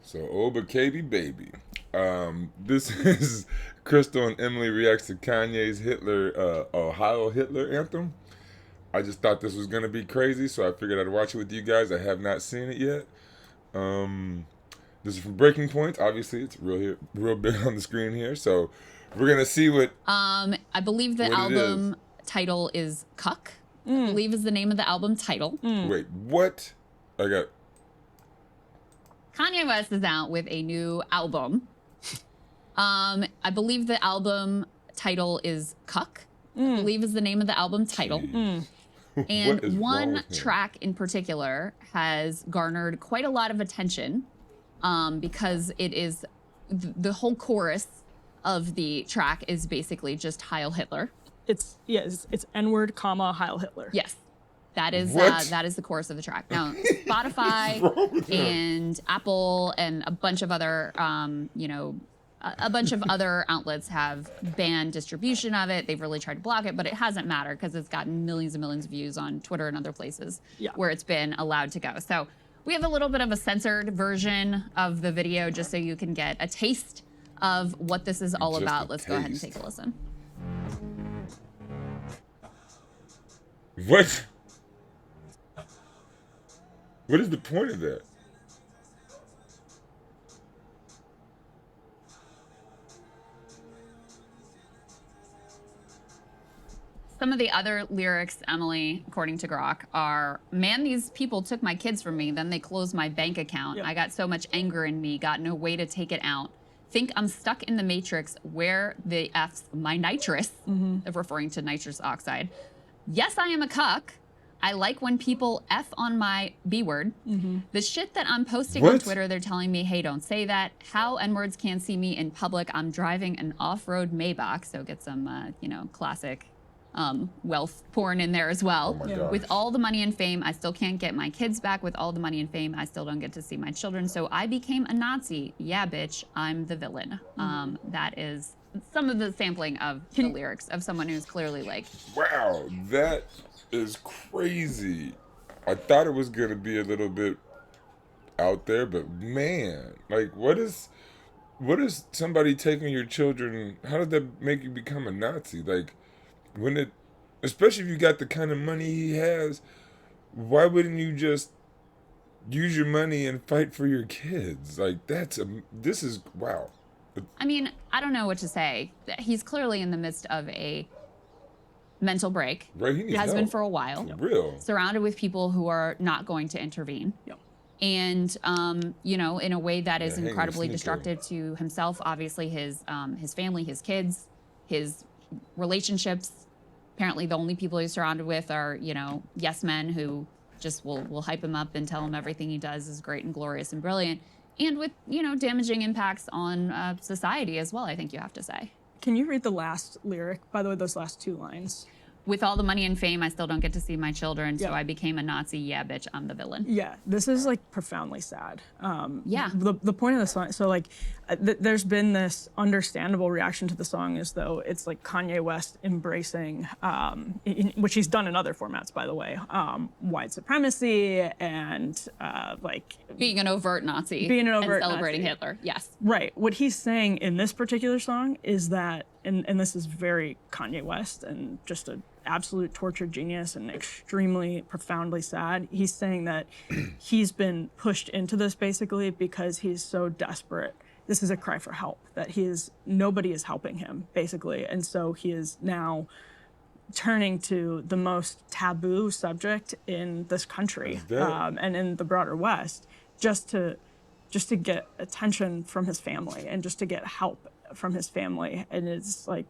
So, Oba KB baby. This is Krystal and Emily reacts to Kanye's Heil Hitler anthem. I just thought this was gonna be crazy, so I figured I'd watch it with you guys. I have not seen it yet. This is from Breaking Points. Obviously, it's real big on the screen here. So, we're gonna see what. I believe the album title is Cuck. I believe is the name of the album title. Wait, what? I got. Kanye West is out with a new album. I believe the album title is Cuck. I believe is the name of the album title. And one track in particular has garnered quite a lot of attention because it is the whole chorus of the track is basically just Heil Hitler. It's N-word, comma, Heil Hitler. Yes. That is the chorus of the track. Now, Spotify and Apple and a bunch of other, a bunch of other outlets have banned distribution of it. They've really tried to block it, but it hasn't mattered because it's gotten millions and millions of views on Twitter and other places where it's been allowed to go. So we have a little bit of a censored version of the video just so you can get a taste of what this is all about. Let's go ahead and take a listen. What? What is the point of that? Some of the other lyrics, Emily, according to Grok, are, man, these people took my kids from me, then they closed my bank account. I got so much anger in me, got no way to take it out. Think I'm stuck in the matrix, where the F's my nitrous, referring to nitrous oxide. Yes, I am a cuck. I like when people F on my B word. The shit that I'm posting on Twitter, they're telling me, hey, don't say that. How N-words can't see me in public. I'm driving an off-road Maybach. So get some, classic wealth porn in there as well. With all the money and fame, I still can't get my kids back. With all the money and fame, I still don't get to see my children. So I became a Nazi. Yeah, bitch, I'm the villain. That is some of the sampling of the lyrics of someone who's clearly like, wow, that is crazy. I thought it was gonna be a little bit out there, but man, like, what is somebody taking your children? How did that make you become a Nazi? Like, especially if you got the kind of money he has, why wouldn't you just use your money and fight for your kids? Like, this is wow. I mean, I don't know what to say. He's clearly in the midst of a mental break. Right, he needs has help. been for a while. Real. Surrounded with people who are not going to intervene. And, in a way that is incredibly destructive to himself, obviously his family, his kids, his relationships. Apparently the only people he's surrounded with are, yes men who just will hype him up and tell him everything he does is great and glorious and brilliant. And with, damaging impacts on society as well, I think you have to say. Can you read the last lyric? By the way, those last two lines. With all the money and fame, I still don't get to see my children, so I became a Nazi. Yeah, bitch, I'm the villain. Yeah, this is like profoundly sad. The point of the song, so like, there's been this understandable reaction to the song as though it's like Kanye West embracing, which he's done in other formats, by the way, white supremacy and like being an overt Nazi, and celebrating Nazi. Hitler. Yes, right. What he's saying in this particular song is that, and this is very Kanye West and just an absolute tortured genius and extremely profoundly sad. He's saying that he's been pushed into this basically because he's so desperate. This is a cry for help, that nobody is helping him basically. And so he is now turning to the most taboo subject in this country and in the broader West just to get attention from his family and just to get help from his family. And it's like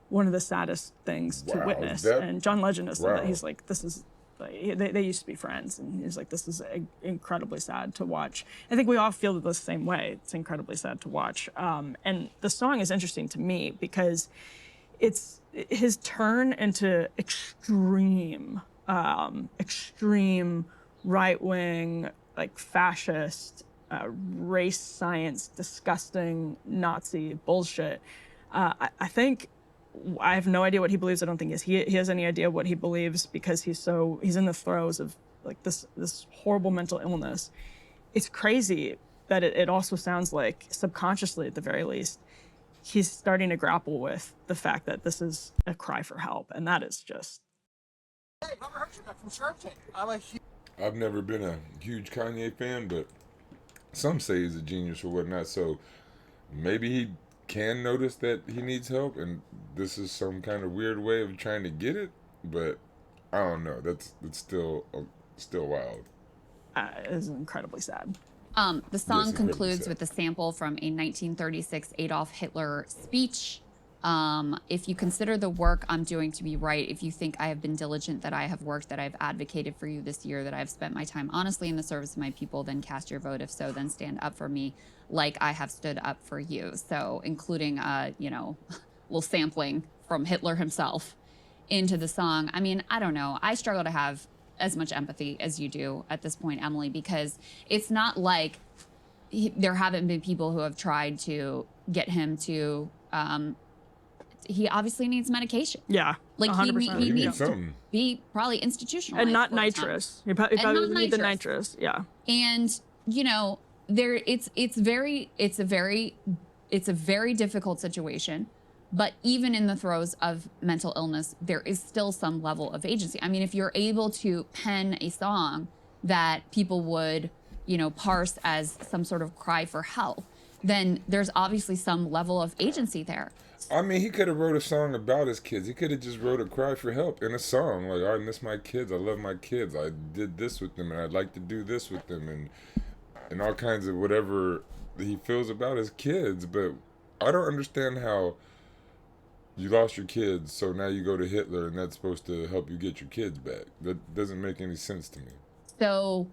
one of the saddest things to witness. And John Legend has said that. He's like, this is, like, they used to be friends. And he's like, this is incredibly sad to watch. I think we all feel the same way. It's incredibly sad to watch. And the song is interesting to me because it's his turn into extreme right-wing, like fascist, race science, disgusting Nazi bullshit. I think, I have no idea what he believes. I don't think he has any idea what he believes because he's in the throes of like this horrible mental illness. It's crazy that it also sounds like, subconsciously at the very least, he's starting to grapple with the fact that this is a cry for help, and that is just. I've never been a huge Kanye fan, but some say he's a genius or whatnot. So maybe he can notice that he needs help, and this is some kind of weird way of trying to get it. But I don't know. That's still wild. It is incredibly sad. The song Yes, concludes sad. with a sample from a 1936 Adolf Hitler speech. If you consider the work I'm doing to be right, if you think I have been diligent, that I have worked, that I've advocated for you this year, that I've spent my time honestly in the service of my people, then cast your vote. If so, then stand up for me like I have stood up for you. So including, little sampling from Hitler himself into the song. I mean, I don't know. I struggle to have as much empathy as you do at this point, Emily, because it's not like there haven't been people who have tried to get him to, he obviously needs medication. Yeah, Like 100%. he He needs needs to something. be probably institutionalized. And not for a time. nitrous. You probably not would need the nitrous. nitrous. Yeah. And it's a very difficult situation. But even in the throes of mental illness, there is still some level of agency. I mean, if you're able to pen a song that people would, parse as some sort of cry for help, then there's obviously some level of agency there. I mean, he could have wrote a song about his kids. He could have just wrote a cry for help in a song. Like, I miss my kids. I love my kids. I did this with them, and I'd like to do this with them, and all kinds of whatever he feels about his kids. But I don't understand how you lost your kids, so now you go to Hitler, and that's supposed to help you get your kids back. That doesn't make any sense to me. So,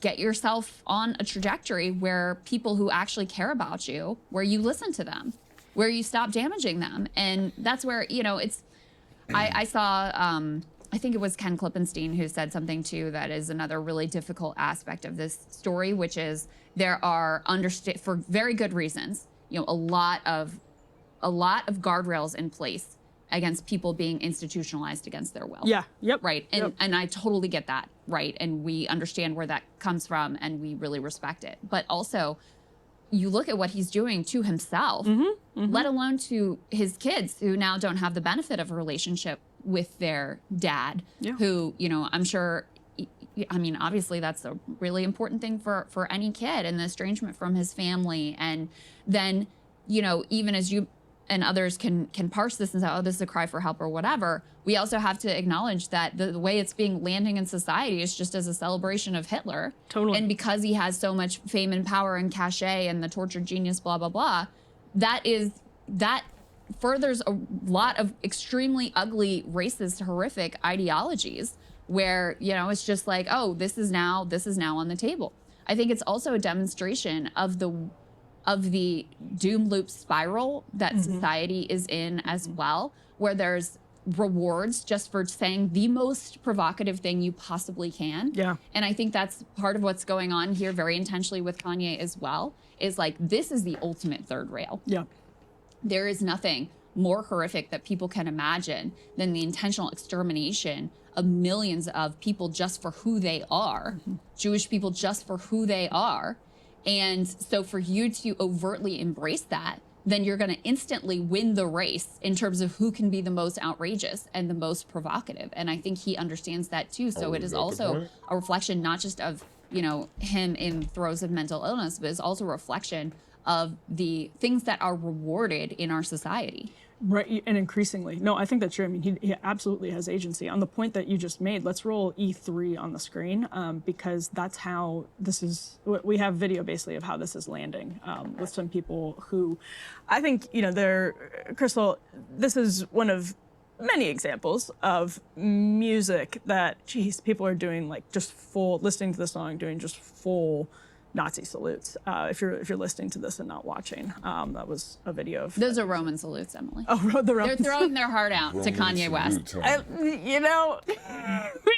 get yourself on a trajectory where people who actually care about you, where you listen to them, where you stop damaging them. And that's where, I saw, I think it was Ken Klippenstein who said something too that is another really difficult aspect of this story, which is there are, for very good reasons, a lot of guardrails in place against people being institutionalized against their will. Yeah. Yep. Right. And I totally get that. Right. And we understand where that comes from and we really respect it. But also, you look at what he's doing to himself, let alone to his kids who now don't have the benefit of a relationship with their dad, who, I'm sure, I mean, obviously that's a really important thing for any kid, and the estrangement from his family. And then, even as you and others can parse this and say, oh, this is a cry for help or whatever, we also have to acknowledge that the way it's being landing in society is just as a celebration of Hitler. Totally. And because he has so much fame and power and cachet and the tortured genius, blah, blah, blah, that furthers a lot of extremely ugly, racist, horrific ideologies where, it's just like, oh, this is now on the table. I think it's also a demonstration of the doom loop spiral that society is in as well, where there's rewards just for saying the most provocative thing you possibly can. Yeah. And I think that's part of what's going on here very intentionally with Kanye as well, is like, this is the ultimate third rail. Yeah. There is nothing more horrific that people can imagine than the intentional extermination of millions of people just for who they are, Jewish people just for who they are. And so for you to overtly embrace that, then you're going to instantly win the race in terms of who can be the most outrageous and the most provocative. And I think he understands that too. So it is also a reflection not just of, him in throes of mental illness, but it's also a reflection of the things that are rewarded in our society. Right, and increasingly. No, I think that's true. I mean, he absolutely has agency. On the point that you just made, let's roll E3 on the screen, because that's how this is, we have video basically of how this is landing with some people who, I think, Krystal, this is one of many examples of music that, geez, people are doing like just full, listening to the song, doing just full Nazi salutes. If you're listening to this and not watching, that was a video of. Those are Roman salutes, Emily. Oh, the Roman. They're throwing their heart out to Kanye West.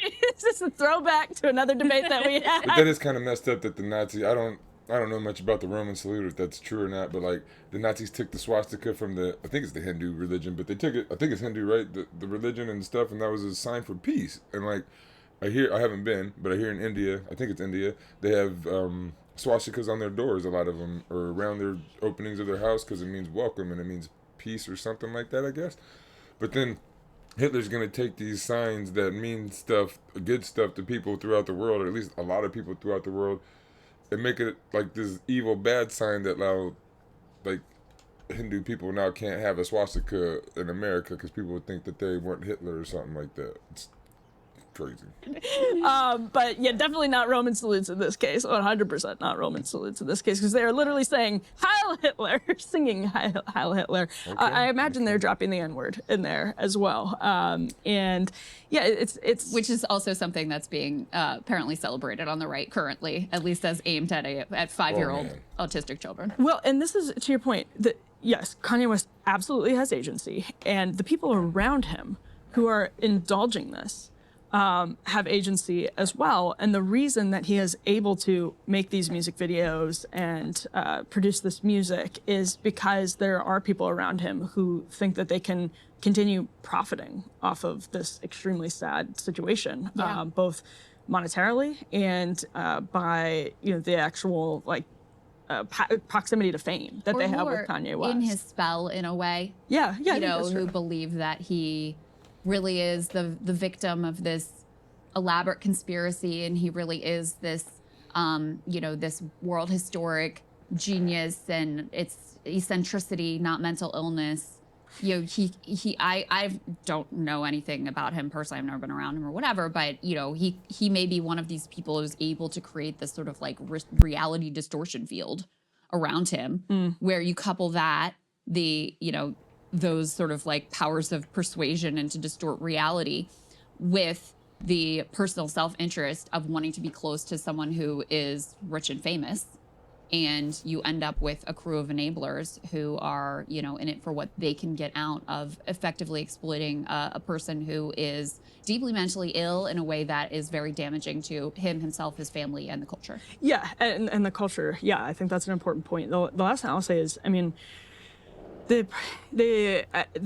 It's just a throwback to another debate that we had. But that is kind of messed up that the Nazi. I don't know much about the Roman salute, if that's true or not. But like the Nazis took the swastika from I think it's the Hindu religion, but they took it. I think it's Hindu, right? The religion and stuff, and that was a sign for peace. And like I haven't been, but I hear in India, I think it's India, they have swastikas on their doors. A lot of them, or around their openings of their house, because it means welcome and it means peace or something like that, I guess. But then Hitler's gonna take these signs that mean stuff, good stuff to people throughout the world, or at least a lot of people throughout the world, and make it like this evil bad sign that now, like, Hindu people now can't have a swastika in America because people would think that they weren't Hitler or something like that. It's crazy. But yeah, definitely not Roman salutes in this case. 100% not Roman salutes in this case, because they are literally saying Heil Hitler, singing Heil Hitler. Okay. I imagine they're dropping the N-word in there as well. And yeah, it's Which is also something that's being apparently celebrated on the right currently, at least as aimed at 5-year-old man. autistic children. well, and this is to your point that yes, Kanye West absolutely has agency, and the people around him who are indulging this have agency as well. And the reason that he is able to make these music videos and produce this music is because there are people around him who think that they can continue profiting off of this extremely sad situation, Yeah. both monetarily and by the actual proximity to fame that Or they who have with are Kanye West. in his spell in a way. yeah, I think Who that's true. believe that he really is the victim of this elaborate conspiracy, and he really is this this world historic genius, and it's eccentricity, not mental illness. I don't know anything about him personally. I've never been around him or whatever, but he may be one of these people who's able to create this sort of like reality distortion field around him, where you couple that those sort of like powers of persuasion and to distort reality with the personal self-interest of wanting to be close to someone who is rich and famous. And you end up with a crew of enablers who are, in it for what they can get out of effectively exploiting a person who is deeply mentally ill in a way that is very damaging to himself, his family, and the culture. Yeah, and the culture. Yeah, I think that's an important point. The last thing I'll say is, I mean, the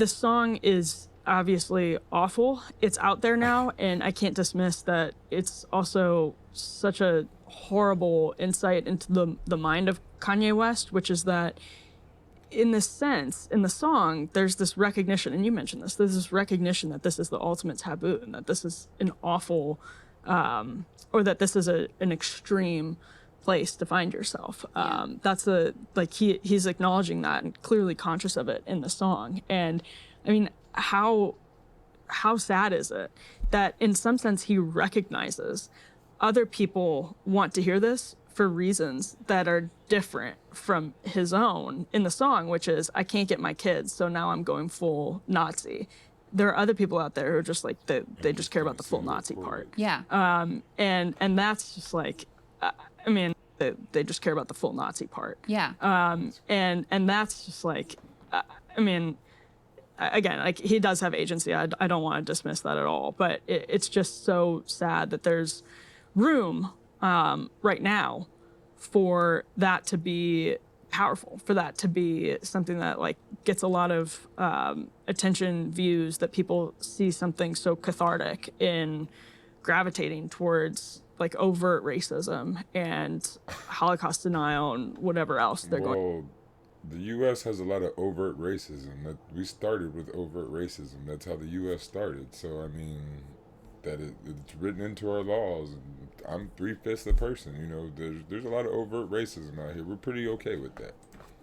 song is obviously awful. It's out there now, and I can't dismiss that it's also such a horrible insight into the mind of Kanye West, which is that in this sense, in the song, there's this recognition, and you mentioned this, there's this recognition that this is the ultimate taboo, and that this is an awful, or that this is an extreme place to find yourself. That's he's acknowledging that and clearly conscious of it in the song. And I mean, how sad is it that in some sense he recognizes other people want to hear this for reasons that are different from his own in the song, which is, I can't get my kids, so now I'm going full Nazi. There are other people out there who are just like, they just care about the full Nazi part. Yeah. And that's just like, I mean, they just care about the full Nazi part. Yeah. And that's just like, I mean, again, like he does have agency. I don't want to dismiss that at all, but it's just so sad that there's room right now for that to be powerful, for that to be something that like gets a lot of attention, views, that people see something so cathartic in gravitating towards like overt racism and Holocaust denial and whatever else they're going. Well, the U.S. has a lot of overt racism. That we started with overt racism. That's how the U.S. started. So I mean, it's written into our laws. And I'm 3/5 the person. There's a lot of overt racism out here. We're pretty okay with that.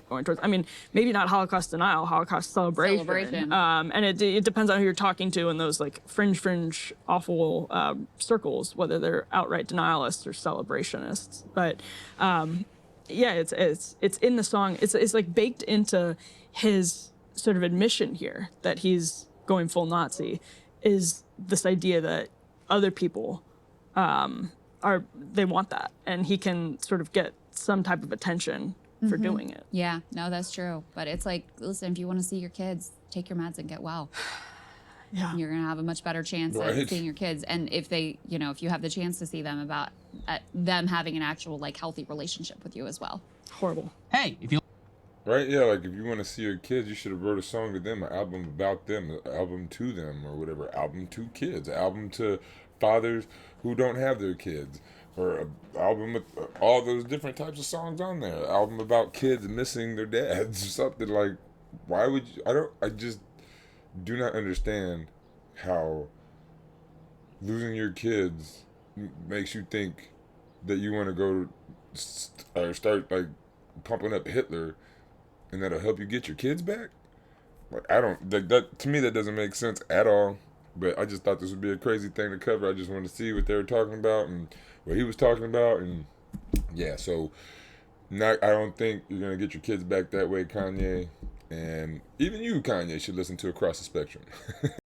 Going towards, I mean, maybe not Holocaust denial, Holocaust celebration. And it depends on who you're talking to in those like fringe, awful circles, whether they're outright denialists or celebrationists. But yeah, it's in the song. It's like baked into his sort of admission here that he's going full Nazi, is this idea that other people they want that, and he can sort of get some type of attention for doing it. Yeah, no, that's true. But it's like, listen, if you want to see your kids, take your meds and get well. Yeah. You're going to have a much better chance at seeing your kids. And if they, if you have the chance to see them, about them having an actual like healthy relationship with you as well. Horrible. Hey, if you Right? Yeah, like if you want to see your kids, you should have wrote a song to them, an album about them, an album to them, or whatever. Album to kids, album to fathers who don't have their kids. or an album with all those different types of songs on there. An album about kids missing their dads or something. Like, why would you? I just do not understand how losing your kids makes you think that you want to go or start like pumping up Hitler, and that'll help you get your kids back. Like, I don't that to me that doesn't make sense at all. But I just thought this would be a crazy thing to cover. I just wanted to see what they were talking about and what he was talking about, and yeah. So, not I don't think you're gonna get your kids back that way, Kanye. And even you, Kanye, should listen to Across the Spectrum.